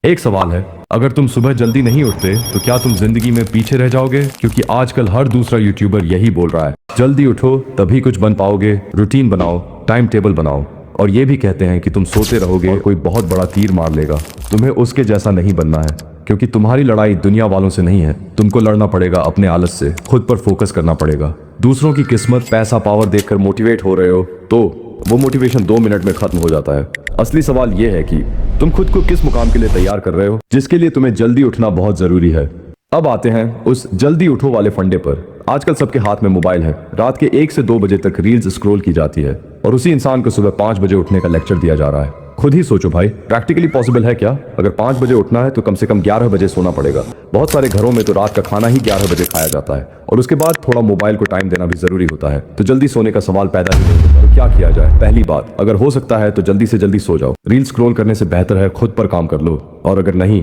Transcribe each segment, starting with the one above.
एक सवाल है, अगर तुम सुबह जल्दी नहीं उठते तो क्या तुम जिंदगी में पीछे रह जाओगे? क्योंकि आजकल हर दूसरा यूट्यूबर यही बोल रहा है, जल्दी उठो तभी कुछ बन पाओगे, रूटीन बनाओ, टाइम टेबल बनाओ। और ये भी कहते हैं कि तुम सोते रहोगे और कोई बहुत बड़ा तीर मार लेगा। तुम्हें उसके जैसा नहीं बनना है, क्योंकि तुम्हारी लड़ाई दुनिया वालों से नहीं है। तुमको लड़ना पड़ेगा अपने आलस से, खुद पर फोकस करना पड़ेगा। दूसरों की किस्मत, पैसा, पावर देखकर मोटिवेट हो रहे हो तो वो मोटिवेशन 2 मिनट में खत्म हो जाता है। असली सवाल ये है कि तुम खुद को किस मुकाम के लिए तैयार कर रहे हो, जिसके लिए तुम्हें जल्दी उठना बहुत जरूरी है। अब आते हैं उस जल्दी उठो वाले फंडे पर। आजकल सबके हाथ में मोबाइल है। रात के 1 से 2 बजे तक रील्स स्क्रॉल की जाती है और उसी इंसान को सुबह 5 बजे उठने का लेक्चर दिया जा रहा है। खुद ही सोचो भाई, प्रैक्टिकली पॉसिबल है क्या? अगर 5 बजे उठना है तो कम से कम 11 बजे सोना पड़ेगा। बहुत सारे घरों में तो रात का खाना ही 11 बजे खाया जाता है और उसके बाद थोड़ा मोबाइल को टाइम देना भी जरूरी होता है। तो जल्दी सोने का सवाल पैदा ही नहीं होता। तो क्या किया जाए? पहली बात, अगर हो सकता है तो जल्दी से जल्दी सो जाओ। रील स्क्रॉल करने से बेहतर है खुद पर काम कर लो। और अगर नहीं,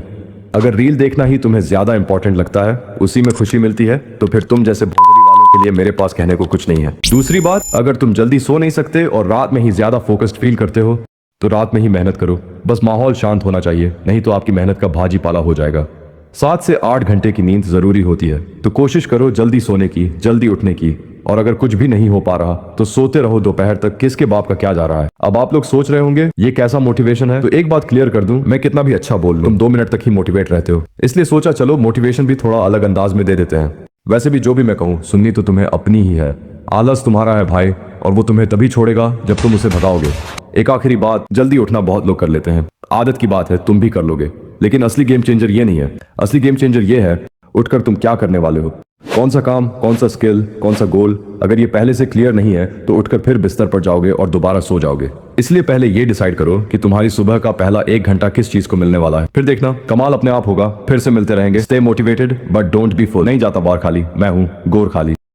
अगर रील देखना ही तुम्हें ज्यादा इंपॉर्टेंट लगता है, उसी में खुशी मिलती है, तो फिर तुम जैसे भोसड़ी वालों के लिए मेरे पास कहने को कुछ नहीं है। दूसरी बात, अगर तुम जल्दी सो नहीं सकते और रात में ही ज्यादा फोकस्ड फील करते हो तो रात में ही मेहनत करो। बस माहौल शांत होना चाहिए, नहीं तो आपकी मेहनत का भाजी पाला हो जाएगा। 7 से 8 घंटे की नींद जरूरी होती है, तो कोशिश करो जल्दी सोने की, जल्दी उठने की। और अगर कुछ भी नहीं हो पा रहा तो सोते रहो दोपहर तक। किसके बाप का क्या जा रहा है? अब आप लोग सोच रहे होंगे ये कैसा मोटिवेशन है, तो एक बात क्लियर कर दूं, मैं कितना भी अच्छा बोल लूं, तुम 2 मिनट तक ही मोटिवेट रहते हो। इसलिए सोचा चलो मोटिवेशन भी थोड़ा अलग अंदाज में दे देते हैं। वैसे भी जो भी मैं कहूँ सुननी तो तुम्हें अपनी ही है। आलस तुम्हारा है भाई, और वो तुम्हें तभी छोड़ेगा जब तुम उसे भगाओगे। एक आखिरी बात, जल्दी उठना बहुत लोग कर लेते हैं, आदत की बात है, तुम भी कर लोगे। लेकिन असली गेम चेंजर ये नहीं है। असली गेम चेंजर ये है उठकर तुम क्या करने वाले हो, कौन सा काम, कौन सा स्किल, कौन सा गोल। अगर ये पहले से क्लियर नहीं है तो उठकर फिर बिस्तर पर जाओगे और दोबारा सो जाओगे। इसलिए पहले ये डिसाइड करो कि तुम्हारी सुबह का पहला 1 घंटा किस चीज को मिलने वाला है। फिर देखना कमाल अपने आप होगा। फिर से मिलते रहेंगे। Stay motivated but don't be full. नहीं जाता बाहर खाली, मैं हूँ गोर खाली।